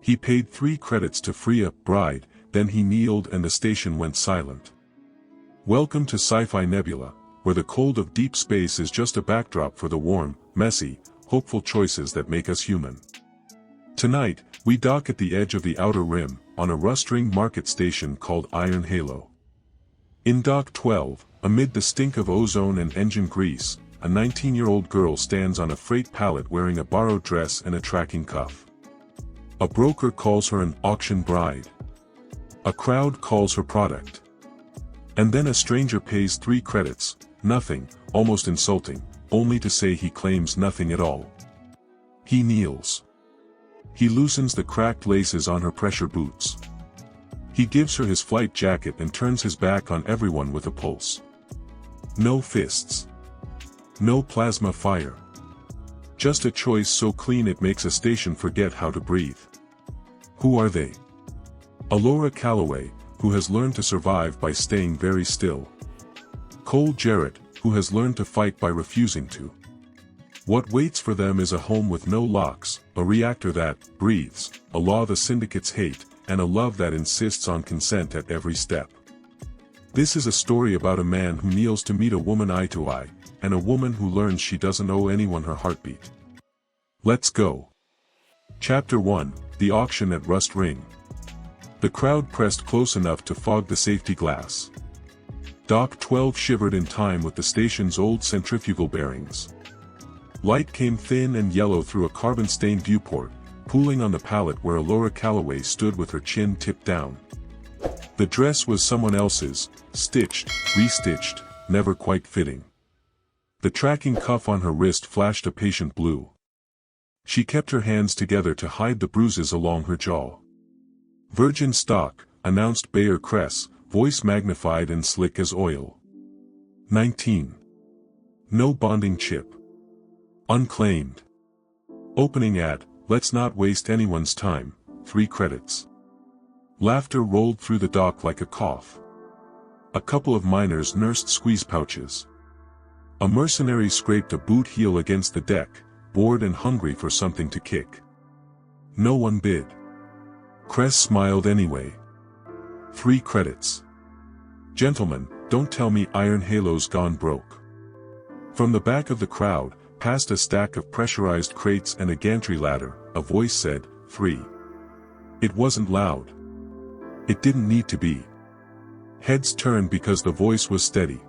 He paid 3 credits to free a bride, then he kneeled and the station went silent. Welcome to SciFi Nebula, where the cold of deep space is just a backdrop for the warm, messy, hopeful choices that make us human. Tonight, we dock at the edge of the outer rim, on a rust-ring market station called Iron Halo. In Dock 12, amid the stink of ozone and engine grease, a 19-year-old girl stands on a freight pallet wearing a borrowed dress and a tracking cuff. A broker calls her an auction bride. A crowd calls her product. And then a stranger pays 3 credits, nothing, almost insulting, only to say he claims nothing at all. He kneels. He loosens the cracked laces on her pressure boots. He gives her his flight jacket and turns his back on everyone with a pulse. No fists. No plasma fire. Just a choice so clean it makes a station forget how to breathe. Who are they? Alora Callaway, who has learned to survive by staying very still. Cole Jarrett, who has learned to fight by refusing to. What waits for them is a home with no locks, a reactor that breathes, a law the Syndicates hate, and a love that insists on consent at every step. This is a story about a man who kneels to meet a woman eye to eye, and a woman who learns she doesn't owe anyone her heartbeat. Let's go. Chapter 1, The Auction at Rust Ring. The crowd pressed close enough to fog the safety glass. Dock 12 shivered in time with the station's old centrifugal bearings. Light came thin and yellow through a carbon-stained viewport, pooling on the pallet where Alora Callaway stood with her chin tipped down. The dress was someone else's, stitched, restitched, never quite fitting. The tracking cuff on her wrist flashed a patient blue. She kept her hands together to hide the bruises along her jaw. Virgin stock, announced Bayer Cress, voice magnified and slick as oil. 19. No bonding chip. Unclaimed. Opening at, let's not waste anyone's time, 3 credits. Laughter rolled through the dock like a cough. A couple of miners nursed squeeze pouches. A mercenary scraped a boot heel against the deck, bored and hungry for something to kick. No one bid. Cress smiled anyway. 3 credits. Gentlemen, don't tell me Iron Halo's gone broke. From the back of the crowd, past a stack of pressurized crates and a gantry ladder, a voice said, 3. It wasn't loud. It didn't need to be. Heads turned because the voice was steady.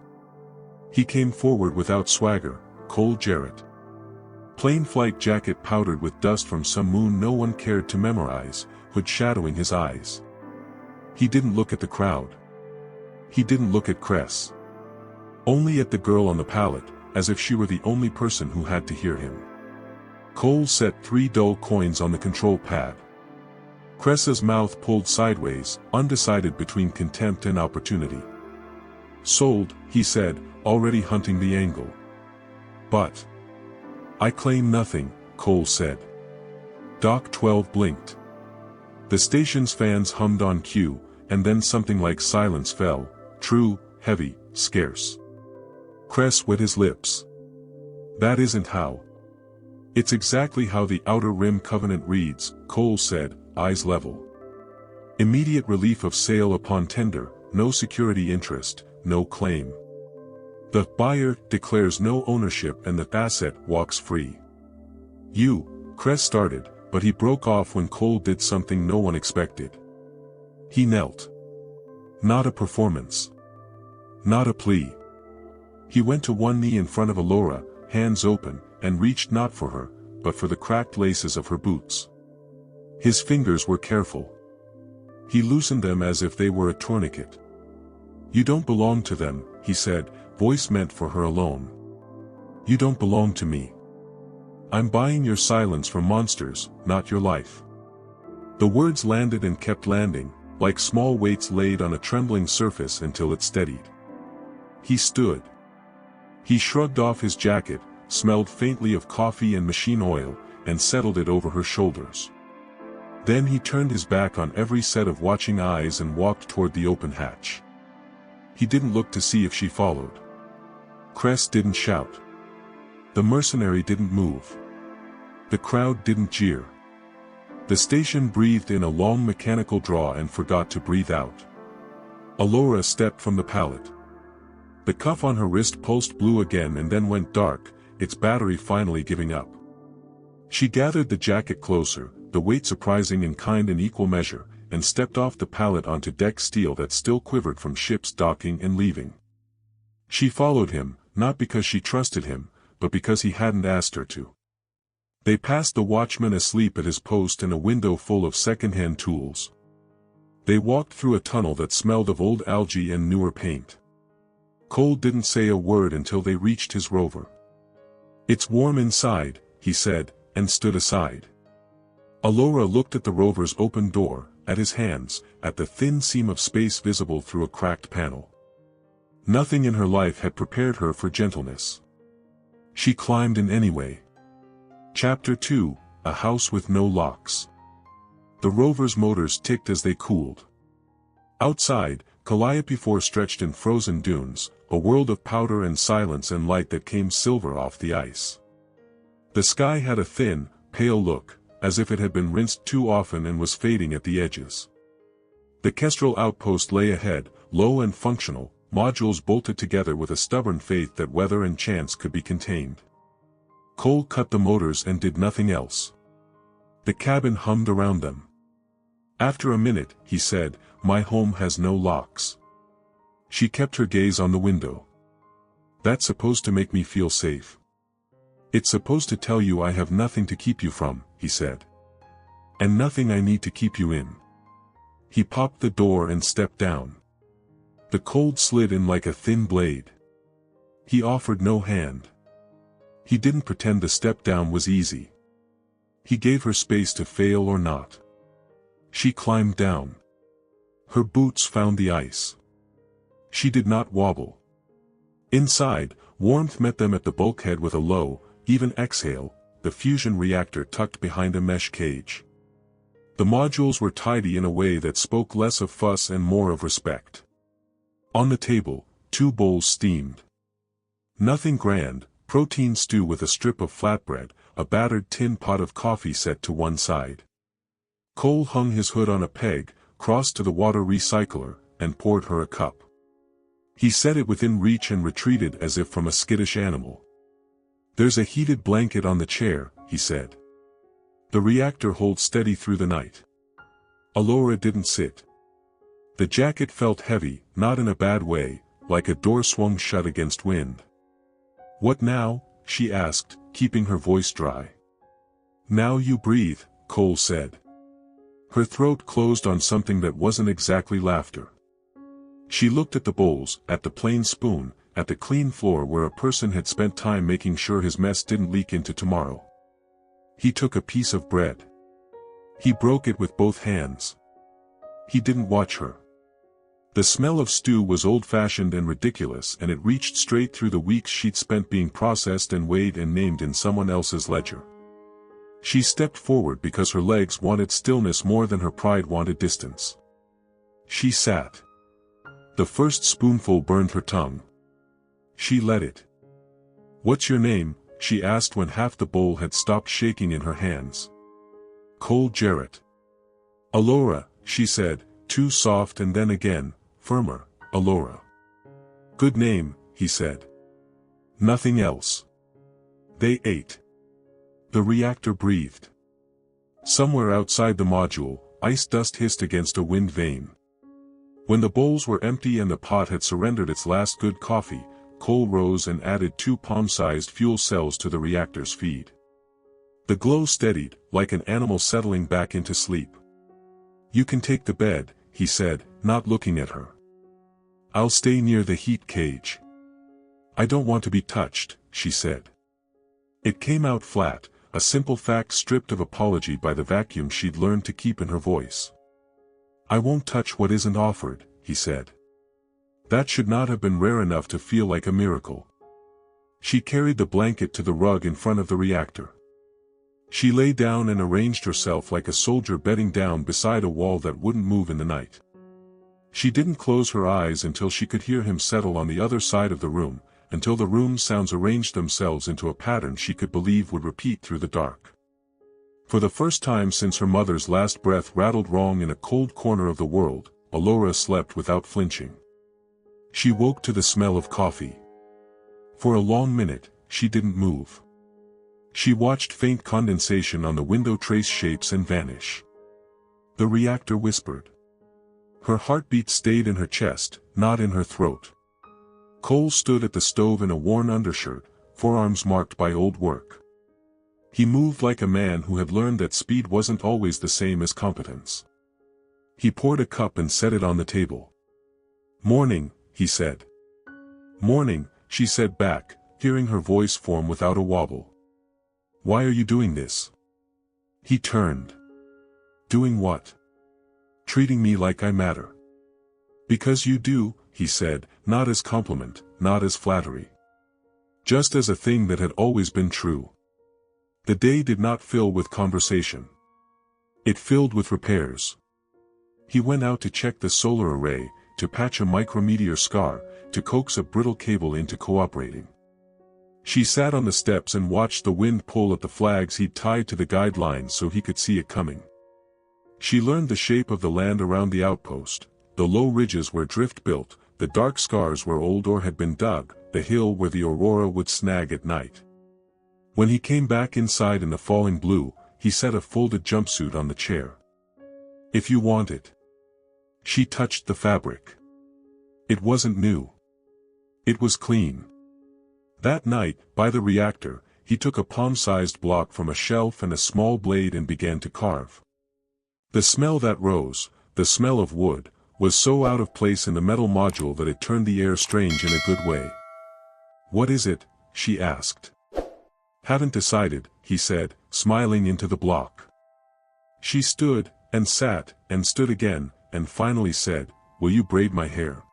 He came forward without swagger, Cole Jarrett. Plain flight jacket powdered with dust from some moon no one cared to memorize, hood shadowing his eyes. He didn't look at the crowd. He didn't look at Cress. Only at the girl on the pallet, as if she were the only person who had to hear him. Cole set 3 dull coins on the control pad. Cress's mouth pulled sideways, undecided between contempt and opportunity. Sold, he said, already hunting the angle. But I claim nothing, Cole said. Dock 12 blinked. The station's fans hummed on cue, and then something like silence fell, true, heavy, scarce. Cress wet his lips. That isn't how. It's exactly how the Outer Rim Covenant reads, Cole said, eyes level. Immediate relief of sale upon tender, no security interest, no claim. The buyer declares no ownership and the asset walks free. Cress started, but he broke off when Cole did something no one expected. He knelt. Not a performance. Not a plea. He went to one knee in front of Alora, hands open, and reached not for her, but for the cracked laces of her boots. His fingers were careful. He loosened them as if they were a tourniquet. You don't belong to them, he said, voice meant for her alone. You don't belong to me. I'm buying your silence from monsters, not your life. The words landed and kept landing, like small weights laid on a trembling surface until it steadied. He stood. He shrugged off his jacket, smelled faintly of coffee and machine oil, and settled it over her shoulders. Then he turned his back on every set of watching eyes and walked toward the open hatch. He didn't look to see if she followed. Cress didn't shout. The mercenary didn't move. The crowd didn't jeer. The station breathed in a long mechanical draw and forgot to breathe out. Alora stepped from the pallet. The cuff on her wrist pulsed blue again and then went dark, its battery finally giving up. She gathered the jacket closer, the weight surprising in kind and equal measure, and stepped off the pallet onto deck steel that still quivered from ships docking and leaving. She followed him, not because she trusted him, but because he hadn't asked her to. They passed the watchman asleep at his post and a window full of second-hand tools. They walked through a tunnel that smelled of old algae and newer paint. Cole didn't say a word until they reached his rover. "It's warm inside," he said, and stood aside. Alora looked at the rover's open door, at his hands, at the thin seam of space visible through a cracked panel. Nothing in her life had prepared her for gentleness. She climbed in anyway. Chapter 2, A House with No Locks. The rover's motors ticked as they cooled. Outside, Calliope-IV stretched in frozen dunes, a world of powder and silence and light that came silver off the ice. The sky had a thin, pale look, as if it had been rinsed too often and was fading at the edges. The Kestrel outpost lay ahead, low and functional, modules bolted together with a stubborn faith that weather and chance could be contained. Cole cut the motors and did nothing else. The cabin hummed around them. After a minute, he said, "My home has no locks." She kept her gaze on the window. "That's supposed to make me feel safe. It's supposed to tell you I have nothing to keep you from," he said. "And nothing I need to keep you in." He popped the door and stepped down. The cold slid in like a thin blade. He offered no hand. He didn't pretend the step down was easy. He gave her space to fail or not. She climbed down. Her boots found the ice. She did not wobble. Inside, warmth met them at the bulkhead with a low, even exhale, the fusion reactor tucked behind a mesh cage. The modules were tidy in a way that spoke less of fuss and more of respect. On the table, 2 bowls steamed. Nothing grand, protein stew with a strip of flatbread, a battered tin pot of coffee set to one side. Cole hung his hood on a peg, crossed to the water recycler, and poured her a cup. He set it within reach and retreated as if from a skittish animal. "There's a heated blanket on the chair," he said. "The reactor holds steady through the night." Alora didn't sit. The jacket felt heavy, not in a bad way, like a door swung shut against wind. "What now?" she asked, keeping her voice dry. "Now you breathe," Cole said. Her throat closed on something that wasn't exactly laughter. She looked at the bowls, at the plain spoon, at the clean floor where a person had spent time making sure his mess didn't leak into tomorrow. He took a piece of bread. He broke it with both hands. He didn't watch her. The smell of stew was old-fashioned and ridiculous, and it reached straight through the weeks she'd spent being processed and weighed and named in someone else's ledger. She stepped forward because her legs wanted stillness more than her pride wanted distance. She sat. The first spoonful burned her tongue. She let it. "What's your name?" she asked when half the bowl had stopped shaking in her hands. "Cole Jarrett." "Alora," she said, too soft and then again, firmer, "Alora." "Good name," he said. "Nothing else." They ate. The reactor breathed. Somewhere outside the module, ice dust hissed against a wind vane. When the bowls were empty and the pot had surrendered its last good coffee, Cole rose and added 2 palm-sized fuel cells to the reactor's feed. The glow steadied, like an animal settling back into sleep. "You can take the bed," he said, not looking at her. "I'll stay near the heat cage." "I don't want to be touched," she said. It came out flat, a simple fact stripped of apology by the vacuum she'd learned to keep in her voice. "I won't touch what isn't offered," he said. That should not have been rare enough to feel like a miracle. She carried the blanket to the rug in front of the reactor. She lay down and arranged herself like a soldier bedding down beside a wall that wouldn't move in the night. She didn't close her eyes until she could hear him settle on the other side of the room, until the room sounds arranged themselves into a pattern she could believe would repeat through the dark. For the first time since her mother's last breath rattled wrong in a cold corner of the world, Alora slept without flinching. She woke to the smell of coffee. For a long minute, she didn't move. She watched faint condensation on the window trace shapes and vanish. The reactor whispered. Her heartbeat stayed in her chest, not in her throat. Cole stood at the stove in a worn undershirt, forearms marked by old work. He moved like a man who had learned that speed wasn't always the same as competence. He poured a cup and set it on the table. "Morning," he said. "Morning," she said back, hearing her voice form without a wobble. "Why are you doing this?" He turned. "Doing what?" "Treating me like I matter." "Because you do," he said, not as compliment, not as flattery. Just as a thing that had always been true. The day did not fill with conversation. It filled with repairs. He went out to check the solar array, to patch a micrometeor scar, to coax a brittle cable into cooperating. She sat on the steps and watched the wind pull at the flags he'd tied to the guidelines so he could see it coming. She learned the shape of the land around the outpost, the low ridges where drift built, the dark scars where old ore had been dug, the hill where the aurora would snag at night. When he came back inside in the falling blue, he set a folded jumpsuit on the chair. "If you want it." She touched the fabric. It wasn't new. It was clean. That night, by the reactor, he took a palm-sized block from a shelf and a small blade and began to carve. The smell that rose, the smell of wood, was so out of place in the metal module that it turned the air strange in a good way. "What is it?" she asked. "Haven't decided," he said, smiling into the block. She stood, and sat, and stood again, and finally said, "Will you braid my hair?"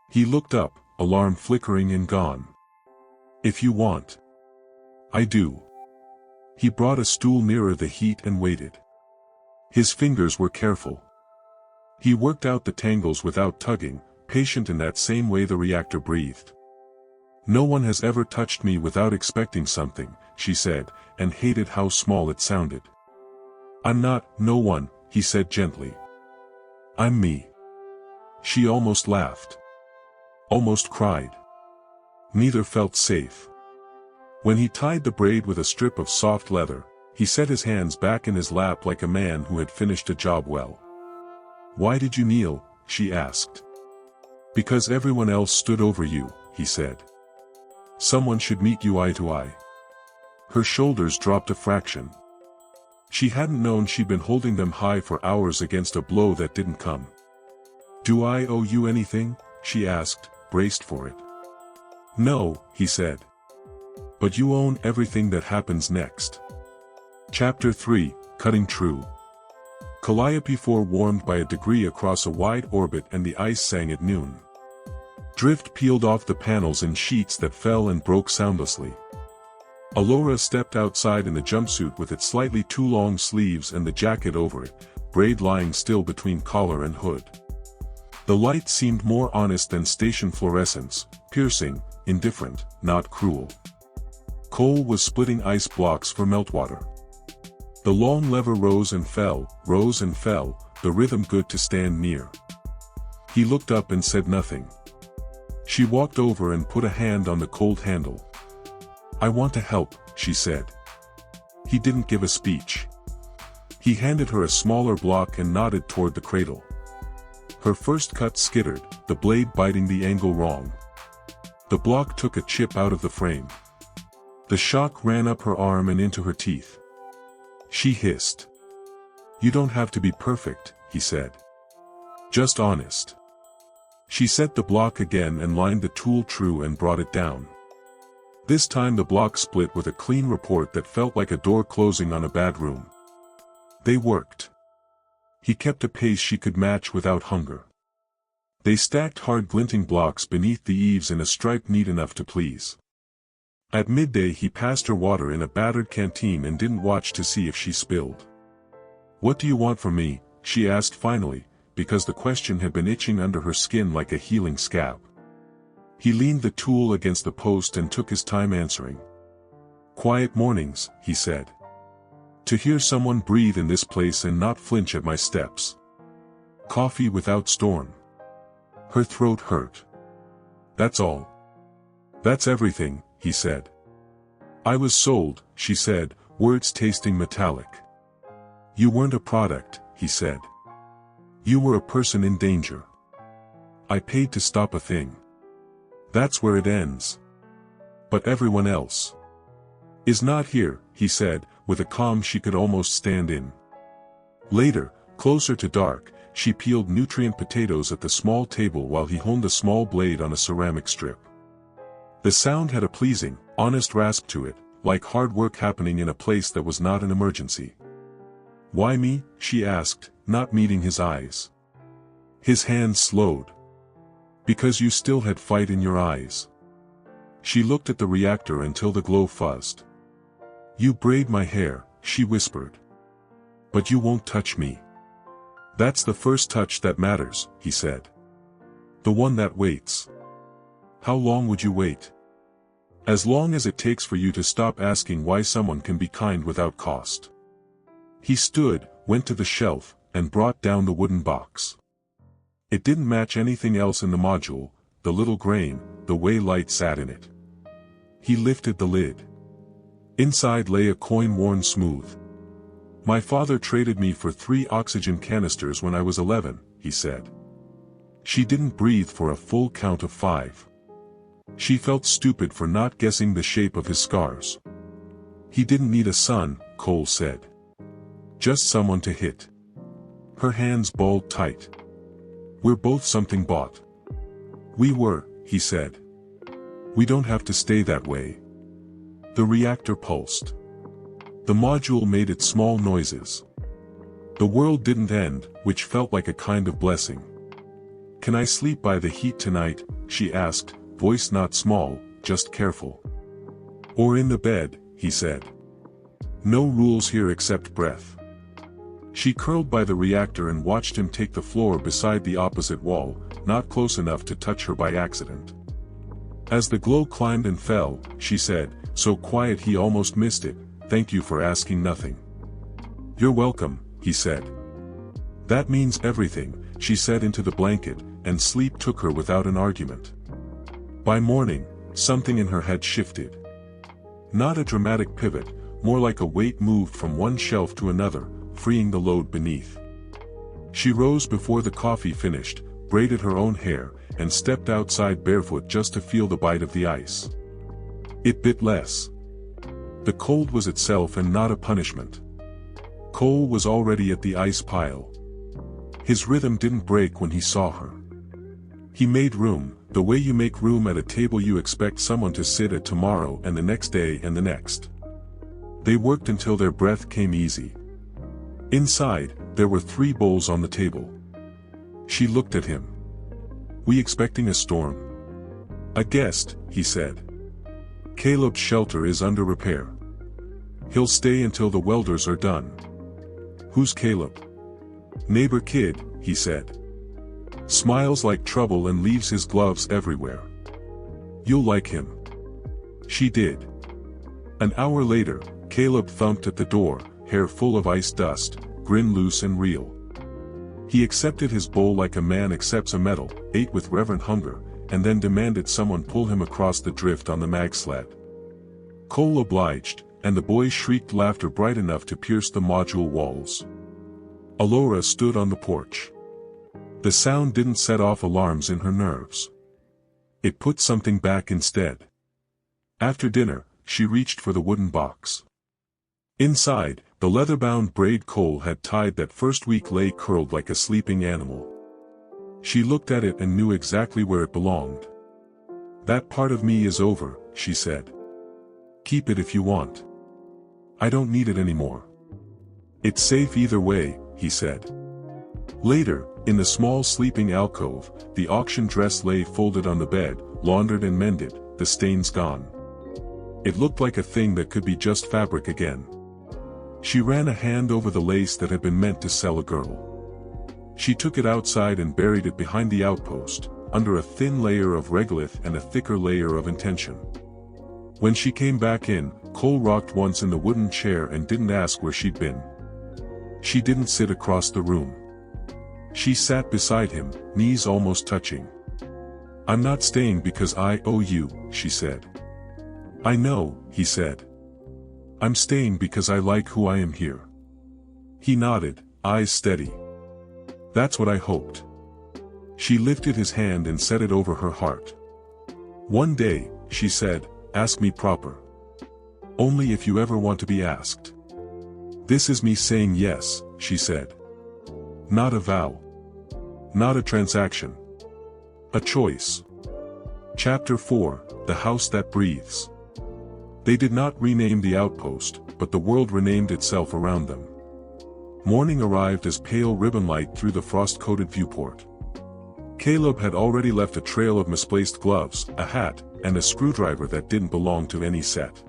He looked up, alarm flickering and gone. "If you want." "I do." He brought a stool nearer the heat and waited. His fingers were careful. He worked out the tangles without tugging, patient in that same way the reactor breathed. "No one has ever touched me without expecting something," she said, and hated how small it sounded. "I'm not no one," he said gently. "I'm me." She almost laughed. Almost cried. Neither felt safe. When he tied the braid with a strip of soft leather, he set his hands back in his lap like a man who had finished a job well. "Why did you kneel?" she asked. "Because everyone else stood over you," he said. "Someone should meet you eye to eye." Her shoulders dropped a fraction. She hadn't known she'd been holding them high for hours against a blow that didn't come. "Do I owe you anything?" she asked, braced for it. "No," he said. "But you own everything that happens next." Chapter 3, Cutting True. Calliope-IV warmed by a degree across a wide orbit and the ice sang at noon. Drift peeled off the panels in sheets that fell and broke soundlessly. Alora stepped outside in the jumpsuit with its slightly too long sleeves and the jacket over it, braid lying still between collar and hood. The light seemed more honest than station fluorescence, piercing, indifferent, not cruel. Cole was splitting ice blocks for meltwater. The long lever rose and fell, the rhythm good to stand near. He looked up and said nothing. She walked over and put a hand on the cold handle. "I want to help," she said. He didn't give a speech. He handed her a smaller block and nodded toward the cradle. Her first cut skittered, the blade biting the angle wrong. The block took a chip out of the frame. The shock ran up her arm and into her teeth. She hissed. "You don't have to be perfect," he said. "Just honest." She set the block again and lined the tool true and brought it down. This time the block split with a clean report that felt like a door closing on a bad room. They worked. He kept a pace she could match without hunger. They stacked hard glinting blocks beneath the eaves in a stripe neat enough to please. At midday he passed her water in a battered canteen and didn't watch to see if she spilled. "What do you want from me?" she asked finally, because the question had been itching under her skin like a healing scab. He leaned the tool against the post and took his time answering. "Quiet mornings," he said. To hear someone breathe in this place and not flinch at my steps. Coffee without storm. Her throat hurt. That's all. That's everything, he said. I was sold, she said, words tasting metallic. You weren't a product, he said. You were a person in danger. I paid to stop a thing. That's where it ends. But everyone else is not here, he said, with a calm she could almost stand in. Later, closer to dark, she peeled nutrient potatoes at the small table while he honed a small blade on a ceramic strip. The sound had a pleasing, honest rasp to it, like hard work happening in a place that was not an emergency. Why me? She asked, not meeting his eyes. His hand slowed. Because you still had fight in your eyes. She looked at the reactor until the glow fuzzed. You braid my hair, she whispered. But you won't touch me. That's the first touch that matters, he said. The one that waits. How long would you wait? As long as it takes for you to stop asking why someone can be kind without cost. He stood, went to the shelf, and brought down the wooden box. It didn't match anything else in the module, the little grain, the way light sat in it. He lifted the lid. Inside lay a coin worn smooth. My father traded me for 3 oxygen canisters when I was 11, he said. She didn't breathe for a full count of 5. She felt stupid for not guessing the shape of his scars. He didn't need a son, Cole said. Just someone to hit. Her hands balled tight. We're both something bought. We were, he said. We don't have to stay that way. The reactor pulsed. The module made its small noises. The world didn't end, which felt like a kind of blessing. Can I sleep by the heat tonight? She asked, voice not small, just careful. Or in the bed, he said. No rules here except breath. She curled by the reactor and watched him take the floor beside the opposite wall, not close enough to touch her by accident. As the glow climbed and fell, she said, so quiet he almost missed it, thank you for asking nothing. You're welcome, he said. That means everything, she said into the blanket, and sleep took her without an argument. By morning, something in her had shifted. Not a dramatic pivot, more like a weight moved from one shelf to another, freeing the load beneath. She rose before the coffee finished, braided her own hair, and stepped outside barefoot just to feel the bite of the ice. It bit less. The cold was itself and not a punishment. Cole was already at the ice pile. His rhythm didn't break when he saw her. He made room, the way you make room at a table you expect someone to sit at tomorrow and the next day and the next. They worked until their breath came easy. Inside, there were 3 bowls on the table. She looked at him. We expecting a storm? A guest, he said. Caleb's shelter is under repair. He'll stay until the welders are done. Who's Caleb? Neighbor kid, he said. Smiles like trouble and leaves his gloves everywhere. You'll like him. She did. An hour later, Caleb thumped at the door, hair full of ice dust, grin loose and real. He accepted his bowl like a man accepts a medal, ate with reverent hunger, and then demanded someone pull him across the drift on the mag sled. Cole obliged, and the boys shrieked laughter bright enough to pierce the module walls. Alora stood on the porch. The sound didn't set off alarms in her nerves. It put something back instead. After dinner, she reached for the wooden box. Inside, the leather-bound braid Cole had tied that first week lay curled like a sleeping animal. She looked at it and knew exactly where it belonged. That part of me is over, she said. Keep it if you want. I don't need it anymore. It's safe either way, he said. Later, in the small sleeping alcove, the auction dress lay folded on the bed, laundered and mended, the stains gone. It looked like a thing that could be just fabric again. She ran a hand over the lace that had been meant to sell a girl. She took it outside and buried it behind the outpost, under a thin layer of regolith and a thicker layer of intention. When she came back in, Cole rocked once in the wooden chair and didn't ask where she'd been. She didn't sit across the room. She sat beside him, knees almost touching. "I'm not staying because I owe you," she said. "I know," he said. "I'm staying because I like who I am here." He nodded, eyes steady. "That's what I hoped." She lifted his hand and set it over her heart. "One day," she said, "ask me proper. Only if you ever want to be asked." "This is me saying yes," she said. "Not a vow. Not a transaction. A choice." Chapter 4, The House That Breathes. They did not rename the outpost, but the world renamed itself around them. Morning arrived as pale ribbon light through the frost-coated viewport. Caleb had already left a trail of misplaced gloves, a hat, and a screwdriver that didn't belong to any set.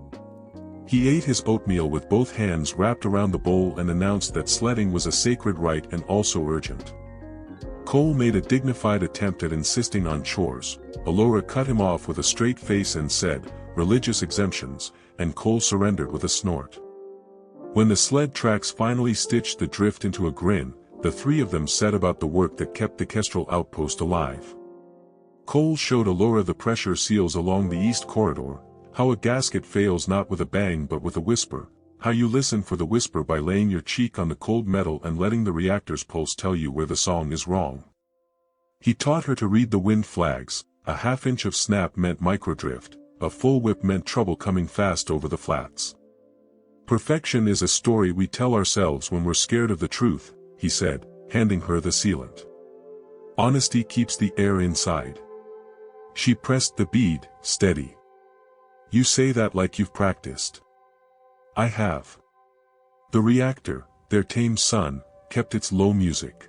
He ate his oatmeal with both hands wrapped around the bowl and announced that sledding was a sacred rite and also urgent. Cole made a dignified attempt at insisting on chores. Alora cut him off with a straight face and said, "Religious exemptions," and Cole surrendered with a snort. When the sled tracks finally stitched the drift into a grin, the three of them set about the work that kept the Kestrel outpost alive. Cole showed Alora the pressure seals along the east corridor, how a gasket fails not with a bang but with a whisper, how you listen for the whisper by laying your cheek on the cold metal and letting the reactor's pulse tell you where the song is wrong. He taught her to read the wind flags. A half-inch of snap meant microdrift, a full whip meant trouble coming fast over the flats. "Perfection is a story we tell ourselves when we're scared of the truth," he said, handing her the sealant. "Honesty keeps the air inside." She pressed the bead, steady. "You say that like you've practiced." "I have." The reactor, their tame son, kept its low music.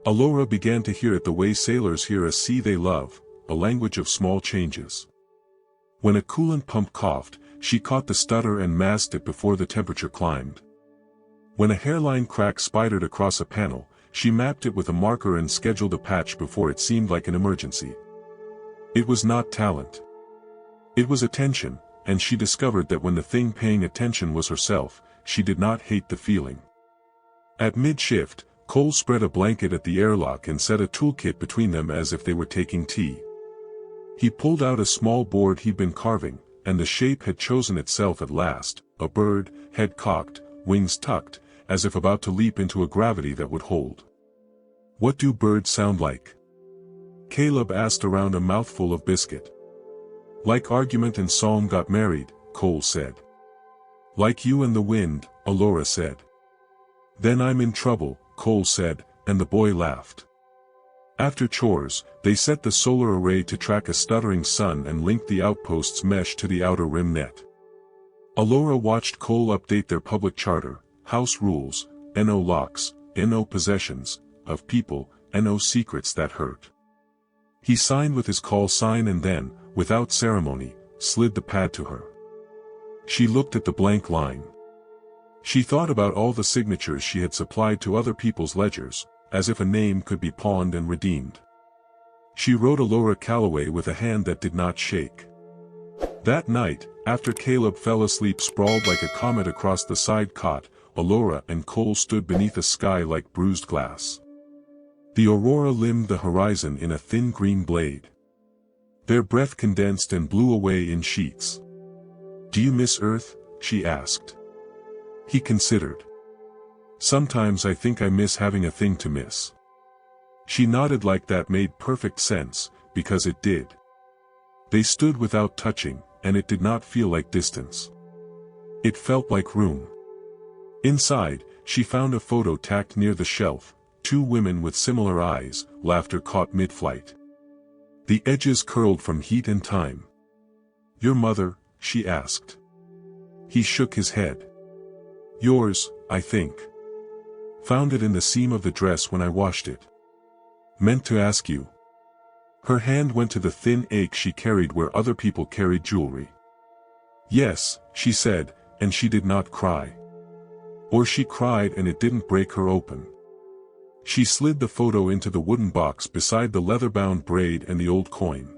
Alora began to hear it the way sailors hear a sea they love, a language of small changes. When a coolant pump coughed, she caught the stutter and masked it before the temperature climbed. When a hairline crack spidered across a panel, she mapped it with a marker and scheduled a patch before it seemed like an emergency. It was not talent. It was attention, and she discovered that when the thing paying attention was herself, she did not hate the feeling. At mid-shift, Cole spread a blanket at the airlock and set a toolkit between them as if they were taking tea. He pulled out a small board he'd been carving, and the shape had chosen itself at last, a bird, head cocked, wings tucked, as if about to leap into a gravity that would hold. "What do birds sound like?" Caleb asked around a mouthful of biscuit. "Like argument and song got married," Cole said. "Like you and the wind," Alora said. "Then I'm in trouble," Cole said, and the boy laughed. After chores, they set the solar array to track a stuttering sun and linked the outpost's mesh to the outer rim net. Alora watched Cole update their public charter, house rules, no locks, no possessions, of people, no secrets that hurt. He signed with his call sign and then, without ceremony, slid the pad to her. She looked at the blank line. She thought about all the signatures she had supplied to other people's ledgers, as if a name could be pawned and redeemed. She wrote Alora Callaway with a hand that did not shake. That night, after Caleb fell asleep sprawled like a comet across the side cot, Alora and Cole stood beneath a sky like bruised glass. The aurora limned the horizon in a thin green blade. Their breath condensed and blew away in sheets. "Do you miss Earth?" she asked. He considered. "Sometimes I think I miss having a thing to miss." She nodded like that made perfect sense, because it did. They stood without touching, and it did not feel like distance. It felt like room. Inside, she found a photo tacked near the shelf, two women with similar eyes, laughter caught mid-flight. The edges curled from heat and time. "Your mother?" she asked. He shook his head. "Yours, I think. Found it in the seam of the dress when I washed it. Meant to ask you." Her hand went to the thin ache she carried where other people carried jewelry. "Yes," she said, and she did not cry. Or she cried and it didn't break her open. She slid the photo into the wooden box beside the leather-bound braid and the old coin.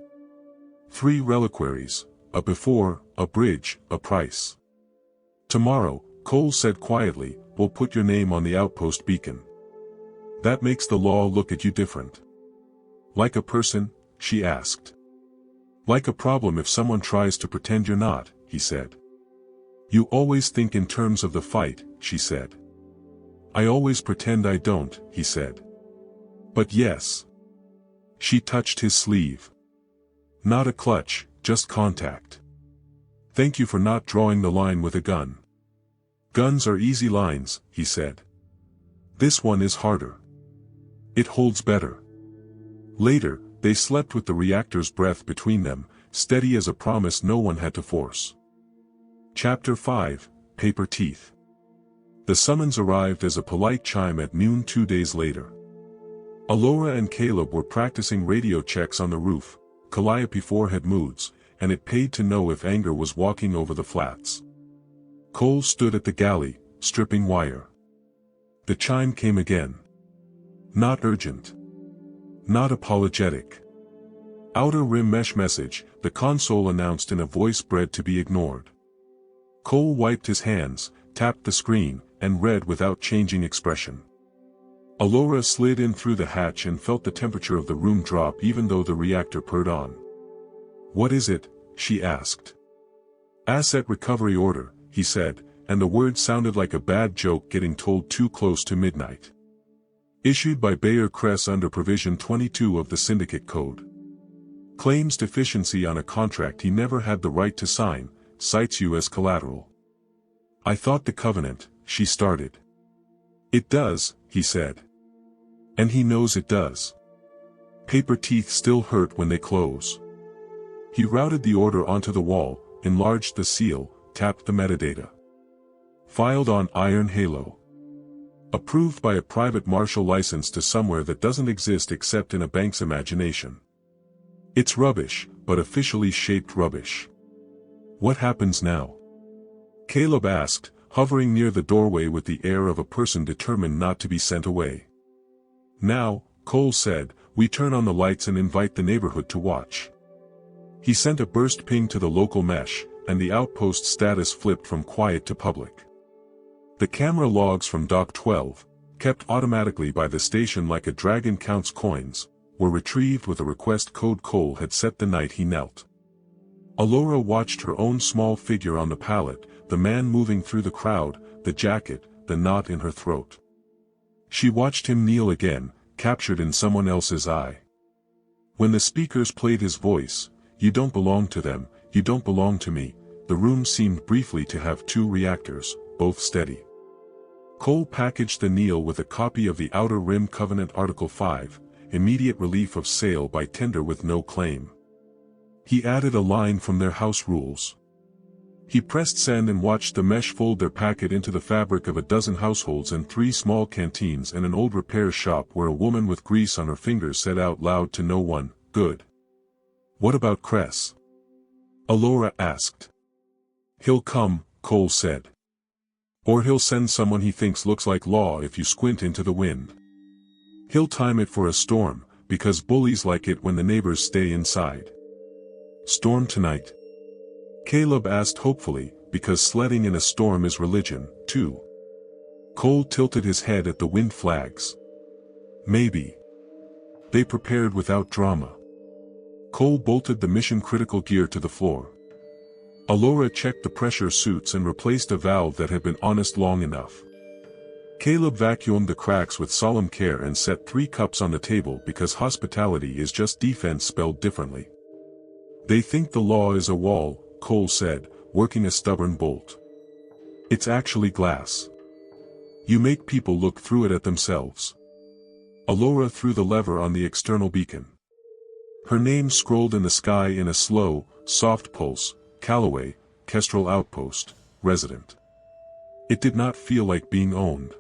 3 reliquaries, a before, a bridge, a price. Tomorrow, Cole said quietly, we'll put your name on the outpost beacon. That makes the law look at you different. Like a person? She asked. Like a problem if someone tries to pretend you're not, he said. You always think in terms of the fight, she said. I always pretend I don't, he said. But yes. She touched his sleeve. Not a clutch, just contact. Thank you for not drawing the line with a gun. Guns are easy lines, he said. This one is harder. It holds better. Later, they slept with the reactor's breath between them, steady as a promise no one had to force. Chapter 5, Paper Teeth. The summons arrived as a polite chime at noon 2 days later. Alora and Caleb were practicing radio checks on the roof. Calliope-IV had moods, and it paid to know if anger was walking over the flats. Cole stood at the galley, stripping wire. The chime came again. Not urgent. Not apologetic. Outer rim mesh message, the console announced in a voice bred to be ignored. Cole wiped his hands, tapped the screen, and read without changing expression. Alora slid in through the hatch and felt the temperature of the room drop even though the reactor purred on. What is it? She asked. Asset recovery order, he said, and the word sounded like a bad joke getting told too close to midnight. Issued by Bayer Kress under Provision 22 of the Syndicate Code. Claims deficiency on a contract he never had the right to sign, cites you as collateral. I thought the covenant, she started. It does, he said. And he knows it does. Paper teeth still hurt when they close. He routed the order onto the wall, enlarged the seal, tapped the metadata. Filed on Iron Halo. Approved by a private marshal license to somewhere that doesn't exist except in a bank's imagination. It's rubbish, but officially shaped rubbish. What happens now? Caleb asked, hovering near the doorway with the air of a person determined not to be sent away. Now, Cole said, we turn on the lights and invite the neighborhood to watch. He sent a burst ping to the local mesh, and the outpost status flipped from quiet to public. The camera logs from Dock 12, kept automatically by the station like a dragon counts coins, were retrieved with a request code Cole had set the night he knelt. Alora watched her own small figure on the pallet, the man moving through the crowd, the jacket, the knot in her throat. She watched him kneel again, captured in someone else's eye. When the speakers played his voice, you don't belong to them, you don't belong to me, the room seemed briefly to have two reactors, both steady. Cole packaged the kneel with a copy of the Outer Rim Covenant Article 5, immediate relief of sale by tender with no claim. He added a line from their house rules. He pressed send and watched the mesh fold their packet into the fabric of a dozen households and 3 small canteens and an old repair shop where a woman with grease on her fingers said out loud to no one, good. What about Kress? Alora asked. He'll come, Cole said. Or he'll send someone he thinks looks like law if you squint into the wind. He'll time it for a storm, because bullies like it when the neighbors stay inside. Storm tonight? Caleb asked hopefully, because sledding in a storm is religion, too. Cole tilted his head at the wind flags. Maybe. They prepared without drama. Cole bolted the mission-critical gear to the floor. Alora checked the pressure suits and replaced a valve that had been honest long enough. Caleb vacuumed the cracks with solemn care and set 3 cups on the table because hospitality is just defense spelled differently. They think the law is a wall, Cole said, working a stubborn bolt. It's actually glass. You make people look through it at themselves. Alora threw the lever on the external beacon. Her name scrolled in the sky in a slow, soft pulse, Callaway, Kestrel Outpost, resident. It did not feel like being owned.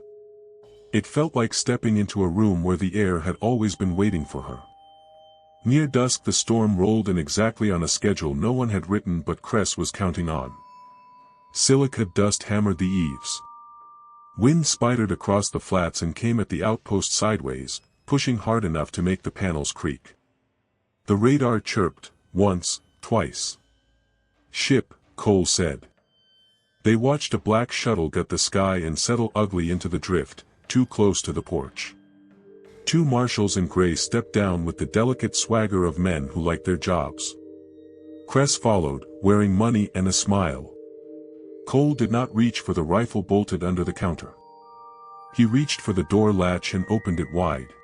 It felt like stepping into a room where the air had always been waiting for her. Near dusk the storm rolled in exactly on a schedule no one had written but Kress was counting on. Silica dust hammered the eaves. Wind spidered across the flats and came at the outpost sideways, pushing hard enough to make the panels creak. The radar chirped, once, twice. Ship, Cole said. They watched a black shuttle gut the sky and settle ugly into the drift, too close to the porch. Two marshals in gray stepped down with the delicate swagger of men who like their jobs. Cress followed, wearing money and a smile. Cole did not reach for the rifle bolted under the counter. He reached for the door latch and opened it wide.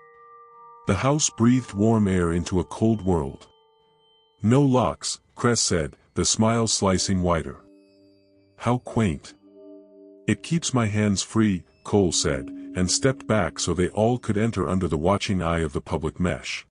The house breathed warm air into a cold world. No locks, Cress said, the smile slicing wider. How quaint. It keeps my hands free, Cole said, and stepped back so they all could enter under the watching eye of the public mesh.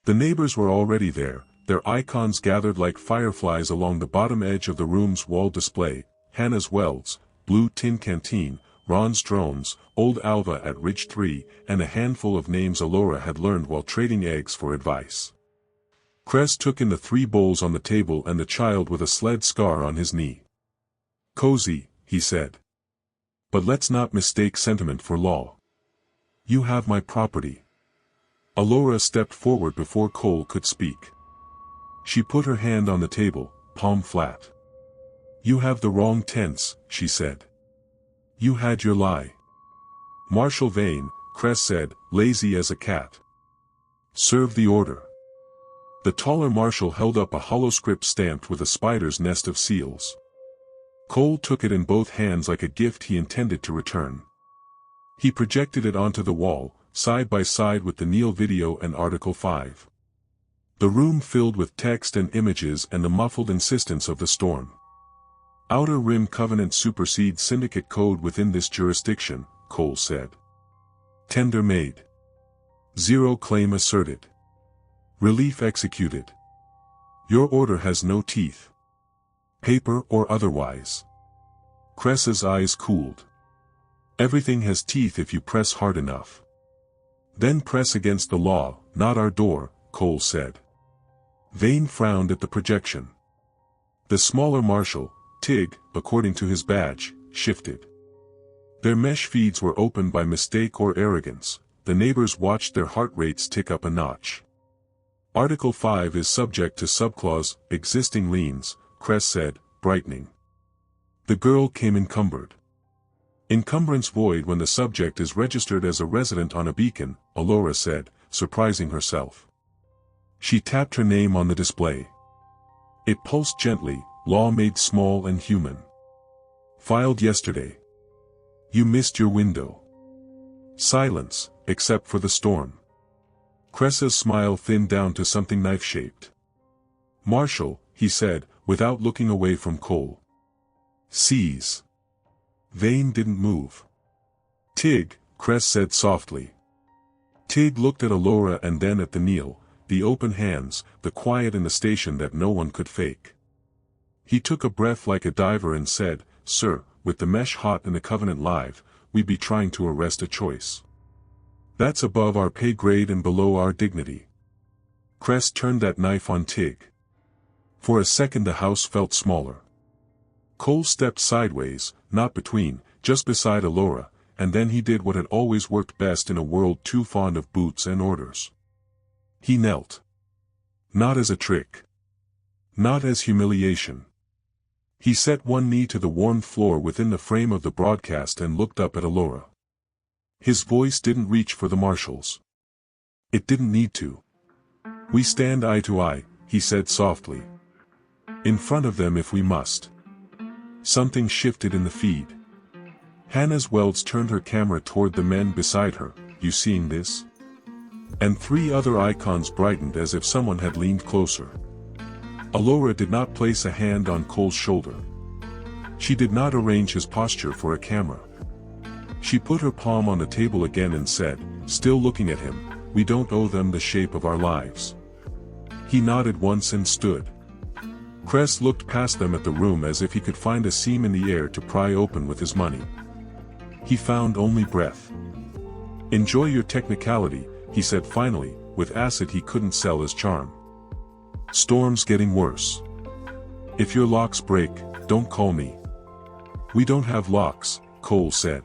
The neighbors were already there, their icons gathered like fireflies along the bottom edge of the room's wall display: Hannah's Welds, Blue Tin Canteen, Ron's Drones, Old Alva at Ridge 3, and a handful of names Alora had learned while trading eggs for advice. Cress took in the 3 bowls on the table and the child with a sled scar on his knee. Cozy, he said. But let's not mistake sentiment for law. You have my property. Alora stepped forward before Cole could speak. She put her hand on the table, palm flat. You have the wrong tense, she said. You had your lie. Marshal Vane, Cress said, lazy as a cat. Serve the order. The taller marshal held up a hollow script stamped with a spider's nest of seals. Cole took it in both hands like a gift he intended to return. He projected it onto the wall, side by side with the Neil video and Article 5. The room filled with text and images and the muffled insistence of the storm. Outer Rim Covenant supersedes Syndicate code within this jurisdiction, Cole said. Tender made. Zero claim asserted. Relief executed. Your order has no teeth. Paper or otherwise. Cress's eyes cooled. Everything has teeth if you press hard enough. Then press against the law, not our door, Cole said. Vane frowned at the projection. The smaller marshal, Tig, according to his badge, shifted. Their mesh feeds were opened by mistake or arrogance. The neighbors watched their heart rates tick up a notch. Article 5 is subject to subclause, existing liens, Cress said, brightening. The girl came encumbered. Encumbrance void when the subject is registered as a resident on a beacon, Alora said, surprising herself. She tapped her name on the display. It pulsed gently, law made small and human. Filed yesterday. You missed your window. Silence, except for the storm. Cress's smile thinned down to something knife-shaped. Marshal, he said, without looking away from Cole. Seize. Vane didn't move. Tig, Cress said softly. Tig looked at Alora and then at the Neil, the open hands, the quiet in the station that no one could fake. He took a breath like a diver and said, Sir, with the mesh hot and the Covenant live, we'd be trying to arrest a choice. That's above our pay grade and below our dignity. Cress turned that knife on Tig. For a second the house felt smaller. Cole stepped sideways, not between, just beside Alora, and then he did what had always worked best in a world too fond of boots and orders. He knelt. Not as a trick. Not as humiliation. He set one knee to the warm floor within the frame of the broadcast and looked up at Alora. His voice didn't reach for the marshals. It didn't need to. We stand eye to eye, he said softly. In front of them if we must. Something shifted in the feed. Hannah's Welds turned her camera toward the men beside her. You seeing this? And 3 other icons brightened as if someone had leaned closer. Alora did not place a hand on Cole's shoulder. She did not arrange his posture for a camera. She put her palm on the table again and said, still looking at him, we don't owe them the shape of our lives. He nodded once and stood. Cress looked past them at the room as if he could find a seam in the air to pry open with his money. He found only breath. Enjoy your technicality, he said finally, with acid he couldn't sell as charm. Storm's getting worse. If your locks break, don't call me. We don't have locks, Cole said.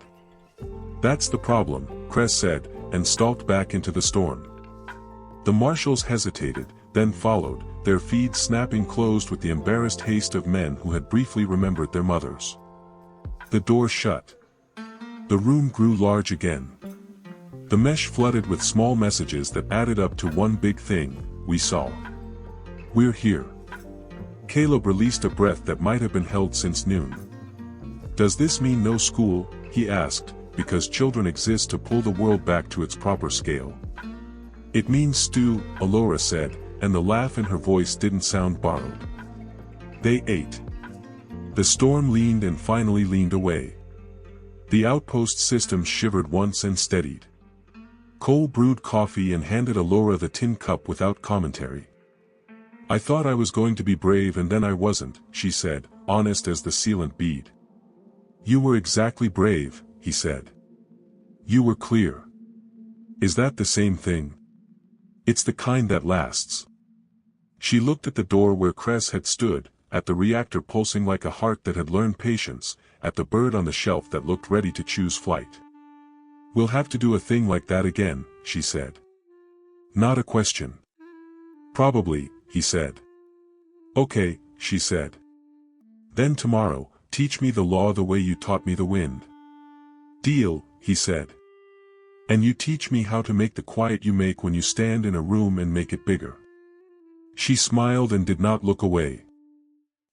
That's the problem, Cress said, and stalked back into the storm. The marshals hesitated, then followed, their feeds snapping closed with the embarrassed haste of men who had briefly remembered their mothers. The door shut. The room grew large again. The mesh flooded with small messages that added up to one big thing: we saw. We're here. Caleb released a breath that might have been held since noon. Does this mean no school? He asked, because children exist to pull the world back to its proper scale. It means stew, Alora said, and the laugh in her voice didn't sound borrowed. They ate. The storm leaned and finally leaned away. The outpost system shivered once and steadied. Cole brewed coffee and handed Alora the tin cup without commentary. I thought I was going to be brave and then I wasn't, she said, honest as the sealant bead. You were exactly brave, he said. You were clear. Is that the same thing? It's the kind that lasts. She looked at the door where Cress had stood, at the reactor pulsing like a heart that had learned patience, at the bird on the shelf that looked ready to choose flight. We'll have to do a thing like that again, she said. Not a question. Probably, he said. Okay, she said. Then tomorrow, teach me the law the way you taught me the wind. Deal, he said. And you teach me how to make the quiet you make when you stand in a room and make it bigger. She smiled and did not look away.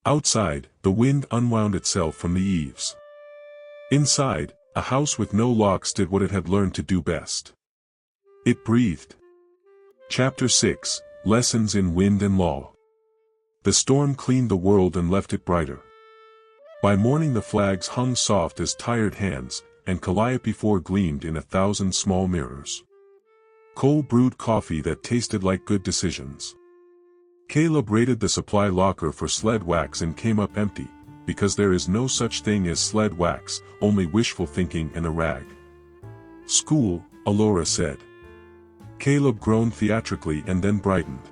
Outside, the wind unwound itself from the eaves. Inside, a house with no locks did what it had learned to do best. It breathed. Chapter 6, Lessons in Wind and Law. The storm cleaned the world and left it brighter. By morning the flags hung soft as tired hands, and Calliope-IV gleamed in 1,000 small mirrors. Cole brewed coffee that tasted like good decisions. Caleb raided the supply locker for sled wax and came up empty, because there is no such thing as sled wax, only wishful thinking and a rag. School, Alora said. Caleb groaned theatrically and then brightened.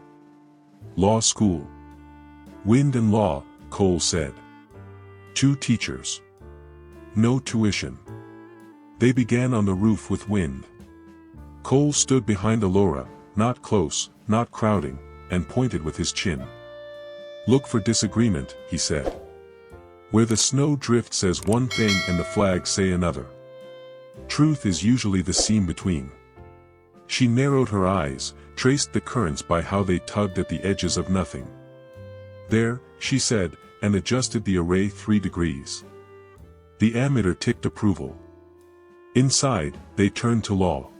Law school. Wind and law, Cole said. 2 teachers. No tuition. They began on the roof with wind. Cole stood behind Alora, not close, not crowding, and pointed with his chin. Look for disagreement, he said. Where the snow drift says one thing and the flags say another. Truth is usually the seam between. She narrowed her eyes, traced the currents by how they tugged at the edges of nothing. There, she said, and adjusted the array 3 degrees. The ammeter ticked approval. Inside, they turned to law.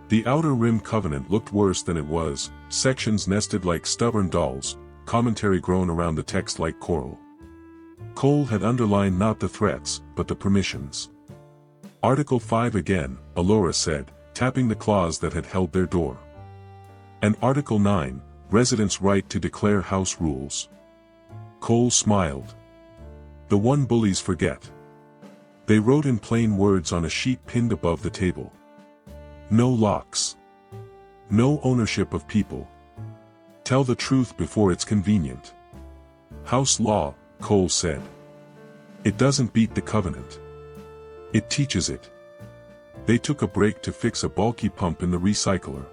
The outer rim covenant looked worse than it was, sections nested like stubborn dolls, commentary grown around the text like coral. Cole had underlined not the threats, but the permissions. Article 5 again, Alora said, tapping the clause that had held their door. And Article 9, residents' right to declare house rules. Cole smiled. The one bullies forget. They wrote in plain words on a sheet pinned above the table. No locks. No ownership of people. Tell the truth before it's convenient. House law, Cole said. It doesn't beat the covenant. It teaches it. They took a break to fix a bulky pump in the recycler.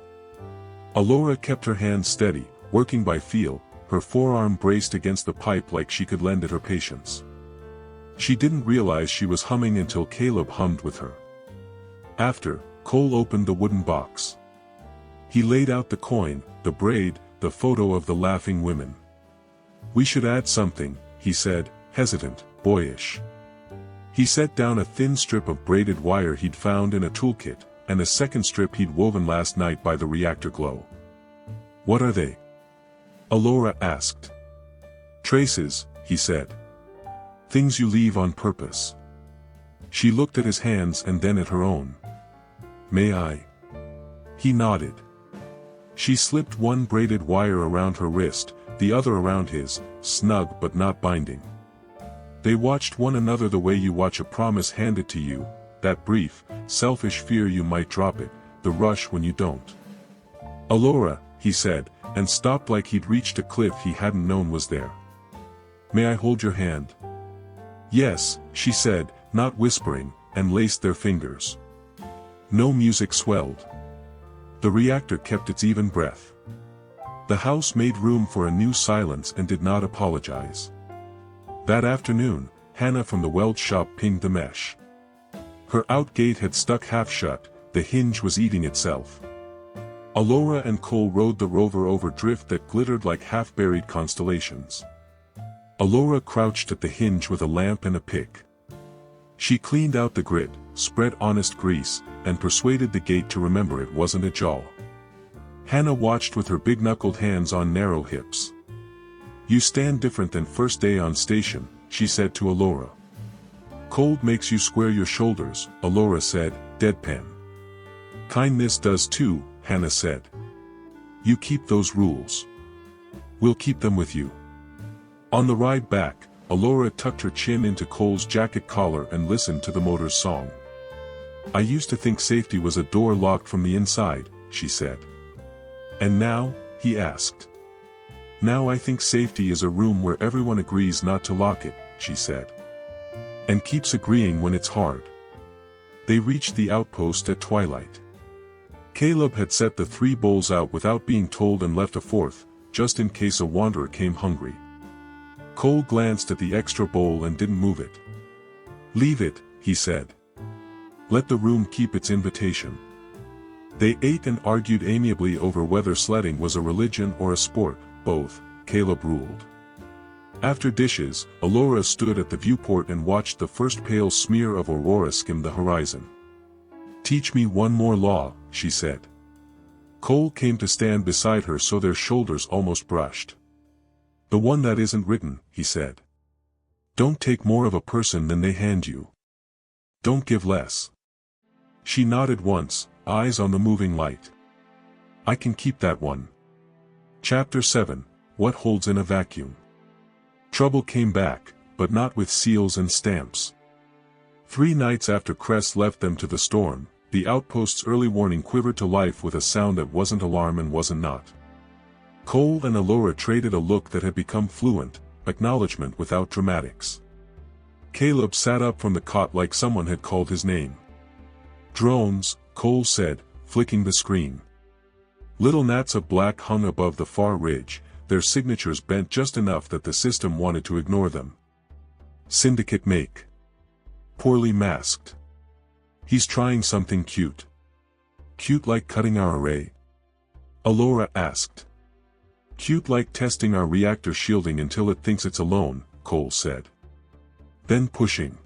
Alora kept her hands steady, working by feel, her forearm braced against the pipe like she could lend it her patience. She didn't realize she was humming until Caleb hummed with her. After, Cole opened the wooden box. He laid out the coin, the braid, the photo of the laughing women. We should add something, he said, hesitant, boyish. He set down a thin strip of braided wire he'd found in a toolkit, and a second strip he'd woven last night by the reactor glow. What are they? Alora asked. Traces, he said. Things you leave on purpose. She looked at his hands and then at her own. May I? He nodded. She slipped one braided wire around her wrist, the other around his, snug but not binding. They watched one another the way you watch a promise handed to you, that brief, selfish fear you might drop it, the rush when you don't. Alora, he said, and stopped like he'd reached a cliff he hadn't known was there. May I hold your hand? Yes, she said, not whispering, and laced their fingers. No music swelled. The reactor kept its even breath. The house made room for a new silence and did not apologize. That afternoon, Hannah from the weld shop pinged the mesh. Her out gate had stuck half shut, the hinge was eating itself. Alora and Cole rode the rover over drift that glittered like half-buried constellations. Alora crouched at the hinge with a lamp and a pick. She cleaned out the grit, spread honest grease, and persuaded the gate to remember it wasn't a jaw. Hannah watched with her big-knuckled hands on narrow hips. "You stand different than first day on station," she said to Alora. "Cold makes you square your shoulders," Alora said, deadpan. "Kindness does too," Hannah said. "You keep those rules. We'll keep them with you." On the ride back, Alora tucked her chin into Cole's jacket collar and listened to the motor's song. "I used to think safety was a door locked from the inside," she said. "And now?" he asked. "Now I think safety is a room where everyone agrees not to lock it," she said. "And keeps agreeing when it's hard." They reached the outpost at twilight. Caleb had set the 3 bowls out without being told and left a 4th, just in case a wanderer came hungry. Cole glanced at the extra bowl and didn't move it. "Leave it," he said. "Let the room keep its invitation." They ate and argued amiably over whether sledding was a religion or a sport. "Both," Caleb ruled. After dishes, Alora stood at the viewport and watched the first pale smear of aurora skim the horizon. "Teach me one more law," she said. Cole came to stand beside her so their shoulders almost brushed. "The one that isn't written," he said. "Don't take more of a person than they hand you. Don't give less." She nodded once, eyes on the moving light. "I can keep that one." Chapter 7, What Holds in a Vacuum. Trouble came back, but not with seals and stamps. 3 nights after Cress left them to the storm, the outpost's early warning quivered to life with a sound that wasn't alarm and wasn't not. Cole and Alora traded a look that had become fluent, acknowledgement without dramatics. Caleb sat up from the cot like someone had called his name. "Drones," Cole said, flicking the screen. Little gnats of black hung above the far ridge, their signatures bent just enough that the system wanted to ignore them. "Syndicate make. Poorly masked. He's trying something cute." "Cute like cutting our array?" Alora asked. "Cute like testing our reactor shielding until it thinks it's alone," Cole said. "Then pushing.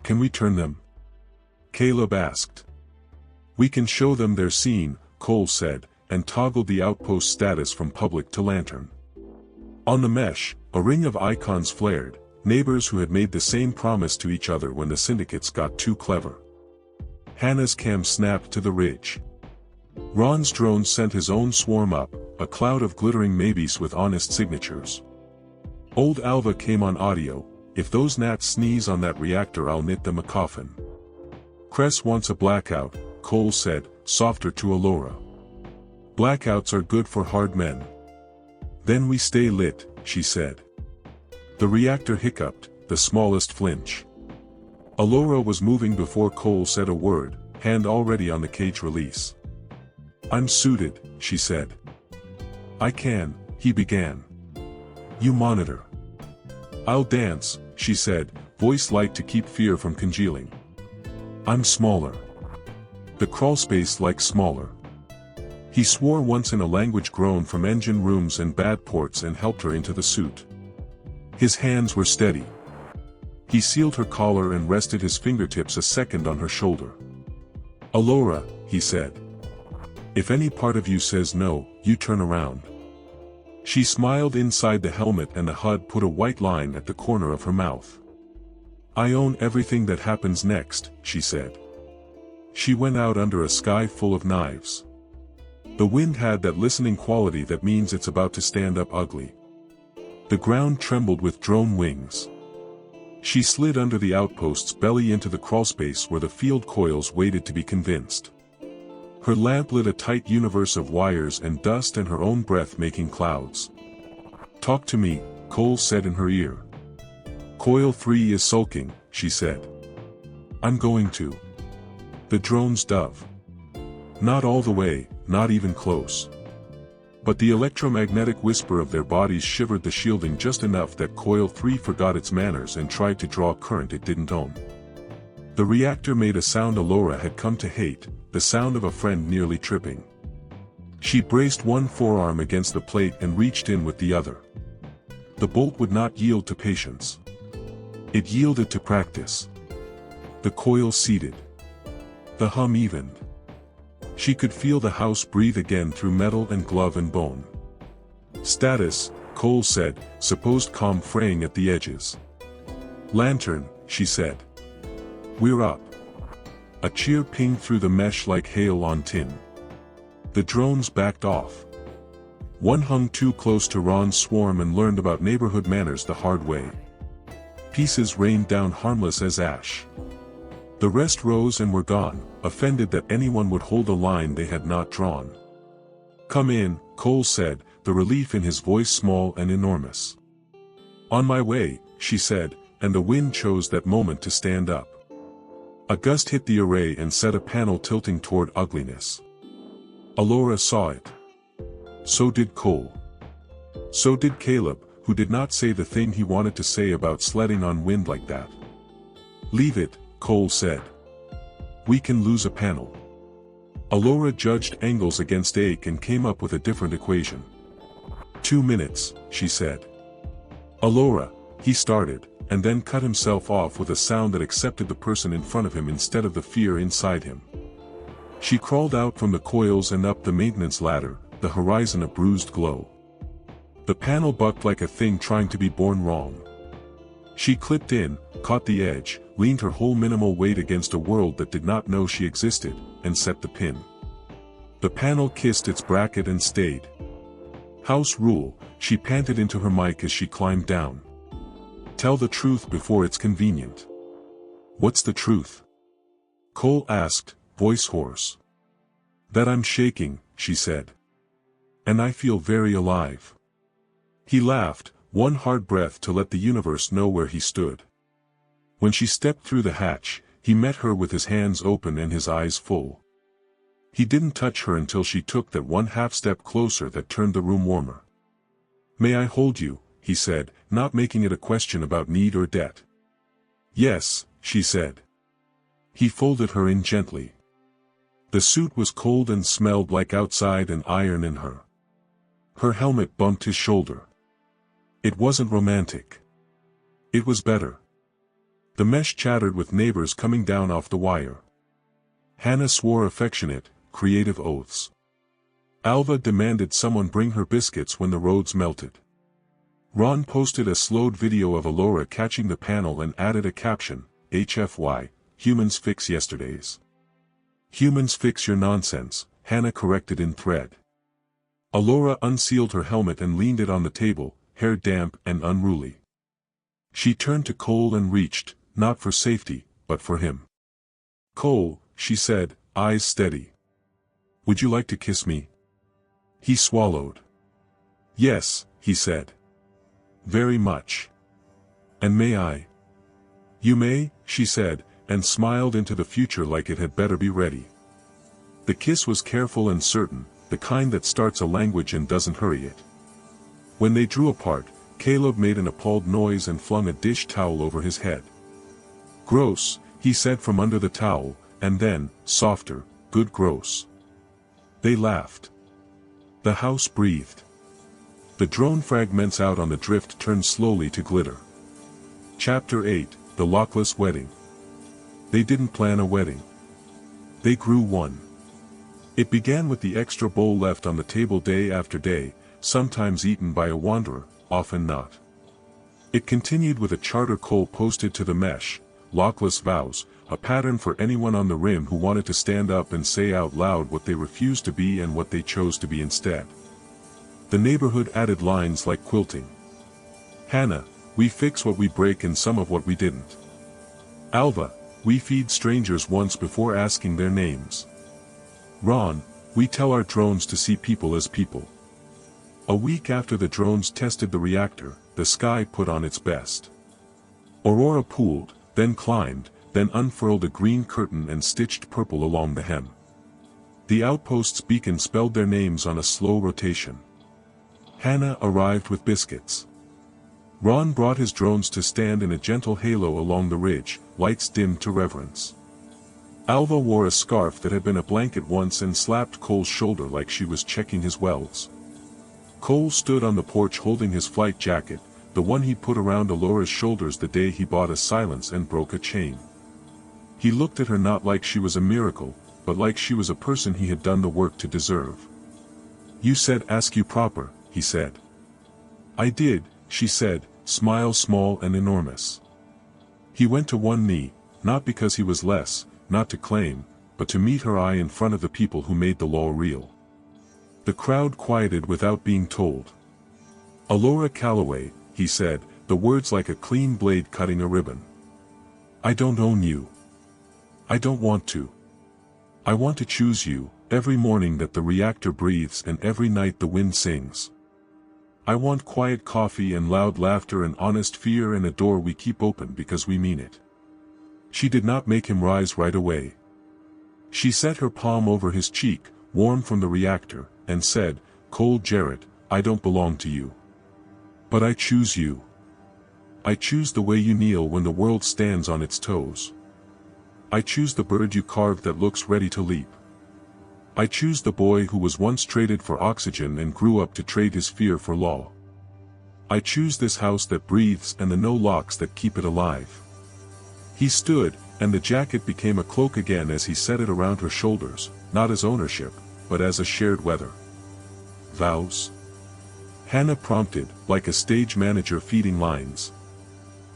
Can we turn them?" Caleb asked. "We can show them they're seen," Cole said, and toggled the outpost status from public to lantern. On the mesh, a ring of icons flared, neighbors who had made the same promise to each other when the syndicates got too clever. Hannah's cam snapped to the ridge. Ron's drone sent his own swarm up, a cloud of glittering maybes with honest signatures. Old Alva came on audio, "If those gnats sneeze on that reactor I'll knit them a coffin." Cress wants a blackout, Cole said, softer to Alora. "Blackouts are good for hard men." "Then we stay lit," she said. The reactor hiccuped, the smallest flinch. Alora was moving before Cole said a word, hand already on the cage release. "I'm suited," she said. "I can," he began. "You monitor." "I'll dance," she said, voice light to keep fear from congealing. "I'm smaller. The crawlspace like smaller." He swore once in a language grown from engine rooms and bad ports and helped her into the suit. His hands were steady. He sealed her collar and rested his fingertips a second on her shoulder. "Alora," he said. "If any part of you says no, you turn around." She smiled inside the helmet and the HUD put a white line at the corner of her mouth. "I own everything that happens next," she said. She went out under a sky full of knives. The wind had that listening quality that means it's about to stand up ugly. The ground trembled with drone wings. She slid under the outpost's belly into the crawlspace where the field coils waited to be convinced. Her lamp lit a tight universe of wires and dust and her own breath making clouds. "Talk to me," Cole said in her ear. "Coil 3 is sulking," she said. "I'm going to." The drone's dove. "Not all the way, not even close." But the electromagnetic whisper of their bodies shivered the shielding just enough that Coil 3 forgot its manners and tried to draw current it didn't own. The reactor made a sound Alora had come to hate, the sound of a friend nearly tripping. She braced one forearm against the plate and reached in with the other. The bolt would not yield to patience. It yielded to practice. The coil seated. The hum evened. She could feel the house breathe again through metal and glove and bone. Status, Cole said, supposed calm fraying at the edges. Lantern, she said. We're up. A cheer pinged through the mesh like hail on tin. The drones backed off. One hung too close to Ron's swarm and learned about neighborhood manners the hard way. Pieces rained down harmless as ash. The rest rose and were gone, offended that anyone would hold a line they had not drawn. Come in, Cole said, the relief in his voice small and enormous. On my way, she said, and the wind chose that moment to stand up. A gust hit the array and set a panel tilting toward ugliness. Alora saw it. So did Cole. So did Caleb, who did not say the thing he wanted to say about sledding on wind like that. Leave it, Cole said. We can lose a panel. Alora judged angles against ache and came up with a different equation. 2 minutes, she said. Alora, he started, and then cut himself off with a sound that accepted the person in front of him instead of the fear inside him. She crawled out from the coils and up the maintenance ladder, the horizon a bruised glow. The panel bucked like a thing trying to be born wrong. She clipped in, caught the edge, leaned her whole minimal weight against a world that did not know she existed, and set the pin. The panel kissed its bracket and stayed. House rule, she panted into her mic as she climbed down. Tell the truth before it's convenient. What's the truth? Cole asked, voice hoarse. That I'm shaking, she said. And I feel very alive. He laughed, one hard breath to let the universe know where he stood. When she stepped through the hatch, he met her with his hands open and his eyes full. He didn't touch her until she took that one half-step closer that turned the room warmer. May I hold you, he said, not making it a question about need or debt. Yes, she said. He folded her in gently. The suit was cold and smelled like outside and iron in her. Her helmet bumped his shoulder. It wasn't romantic. It was better. The mesh chattered with neighbors coming down off the wire. Hannah swore affectionate, creative oaths. Alva demanded someone bring her biscuits when the roads melted. Ron posted a slowed video of Alora catching the panel and added a caption, HFY, humans fix yesterdays. Humans fix your nonsense, Hannah corrected in thread. Alora unsealed her helmet and leaned it on the table, hair damp and unruly. She turned to Cole and reached, not for safety, but for him. Cole, she said, eyes steady. Would you like to kiss me? He swallowed. Yes, he said. Very much. And may I? You may, she said, and smiled into the future like it had better be ready. The kiss was careful and certain, the kind that starts a language and doesn't hurry it. When they drew apart, Caleb made an appalled noise and flung a dish towel over his head. Gross, he said from under the towel, and then, softer, good gross. They laughed. The house breathed. The drone fragments out on the drift turned slowly to glitter. Chapter 8, The Lockless Wedding. They didn't plan a wedding. They grew one. It began with the extra bowl left on the table day after day, sometimes eaten by a wanderer, often not. It continued with a charter Cole posted to the mesh, lockless vows, a pattern for anyone on the rim who wanted to stand up and say out loud what they refused to be and what they chose to be instead. The neighborhood added lines like quilting. Hannah, we fix what we break and some of what we didn't. Alva, we feed strangers once before asking their names. Ron, we tell our drones to see people as people. A week after the drones tested the reactor, the sky put on its best. Aurora pooled, then climbed, then unfurled a green curtain and stitched purple along the hem. The outpost's beacon spelled their names on a slow rotation. Hannah arrived with biscuits. Ron brought his drones to stand in a gentle halo along the ridge, lights dimmed to reverence. Alva wore a scarf that had been a blanket once and slapped Cole's shoulder like she was checking his wells. Cole stood on the porch holding his flight jacket, the one he'd put around Alora's shoulders the day he bought a silence and broke a chain. He looked at her not like she was a miracle, but like she was a person he had done the work to deserve. "You said ask you proper," he said. "I did," she said, smile small and enormous. He went to one knee, not because he was less, not to claim, but to meet her eye in front of the people who made the law real. The crowd quieted without being told. "Alora Callaway," he said, the words like a clean blade cutting a ribbon. "I don't own you. I don't want to. I want to choose you, every morning that the reactor breathes and every night the wind sings. I want quiet coffee and loud laughter and honest fear and a door we keep open because we mean it." She did not make him rise right away. She set her palm over his cheek, warm from the reactor, and said, "Cole Jarrett, I don't belong to you. But I choose you. I choose the way you kneel when the world stands on its toes. I choose the bird you carved that looks ready to leap. I choose the boy who was once traded for oxygen and grew up to trade his fear for law. I choose this house that breathes and the no locks that keep it alive." He stood, and the jacket became a cloak again as he set it around her shoulders, not as ownership, but as a shared weather. "Vows?" Hannah prompted, like a stage manager feeding lines.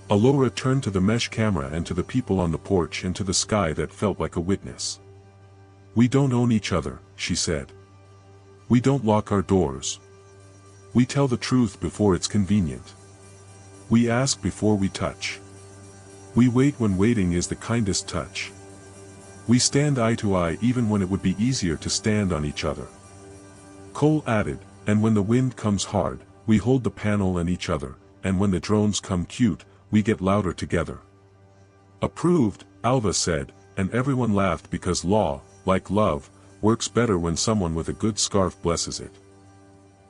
Alora turned to the mesh camera and to the people on the porch and to the sky that felt like a witness. "We don't own each other," she said. "We don't lock our doors. We tell the truth before it's convenient. We ask before we touch. We wait when waiting is the kindest touch. We stand eye to eye even when it would be easier to stand on each other." Cole added, "And when the wind comes hard, we hold the panel and each other, and when the drones come cute, we get louder together." "Approved," Alva said, and everyone laughed because law, like love, works better when someone with a good scarf blesses it.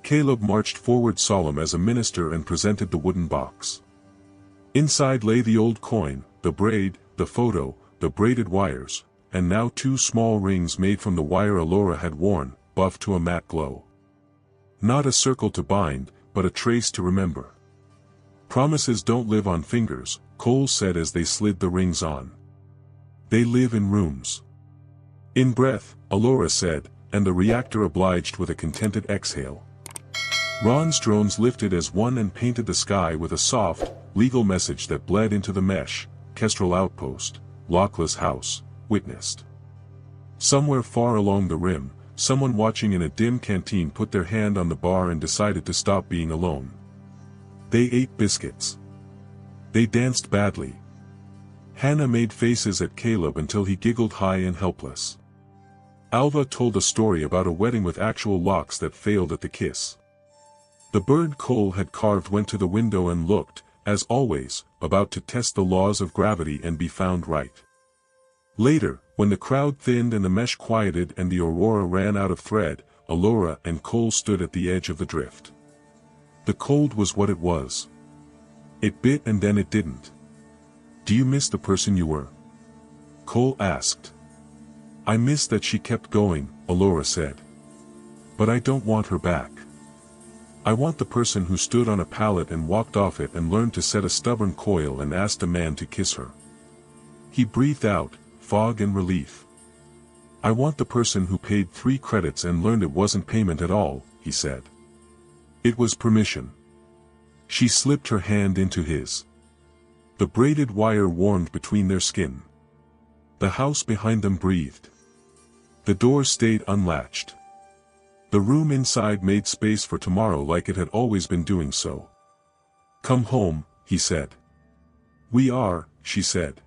Caleb marched forward solemn as a minister and presented the wooden box. Inside lay the old coin, the braid, the photo, the braided wires, and now 2 small rings made from the wire Alora had worn, buffed to a matte glow. Not a circle to bind, but a trace to remember. "Promises don't live on fingers," Cole said as they slid the rings on. "They live in rooms." "In breath," Alora said, and the reactor obliged with a contented exhale. Ron's drones lifted as one and painted the sky with a soft, legal message that bled into the mesh: Kestrel Outpost, Lockless House, Witnessed. Somewhere far along the rim, someone watching in a dim canteen put their hand on the bar and decided to stop being alone. They ate biscuits. They danced badly. Hannah made faces at Caleb until he giggled high and helpless. Alva told a story about a wedding with actual locks that failed at the kiss. The bird Cole had carved went to the window and looked, as always, about to test the laws of gravity and be found right. Later, when the crowd thinned and the mesh quieted and the aurora ran out of thread, Alora and Cole stood at the edge of the drift. The cold was what it was. It bit and then it didn't. "Do you miss the person you were?" Cole asked. "I miss that she kept going," Alora said. "But I don't want her back. I want the person who stood on a pallet and walked off it and learned to set a stubborn coil and asked a man to kiss her." He breathed out, fog and relief. "I want the person who paid 3 credits and learned it wasn't payment at all," he said. It was permission. She slipped her hand into his. The braided wire warmed between their skin. The house behind them breathed. The door stayed unlatched. The room inside made space for tomorrow like it had always been doing so. "Come home," he said. "We are," she said.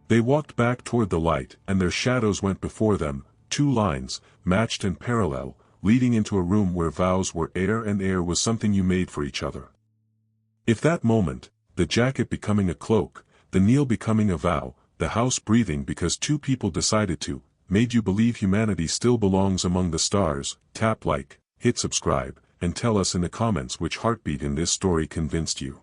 They walked back toward the light, and their shadows went before them, 2 lines, matched and parallel, leading into a room where vows were air and air was something you made for each other. If that moment, the jacket becoming a cloak, the kneel becoming a vow, the house breathing because 2 people decided to, made you believe humanity still belongs among the stars, tap like, hit subscribe, and tell us in the comments which heartbeat in this story convinced you.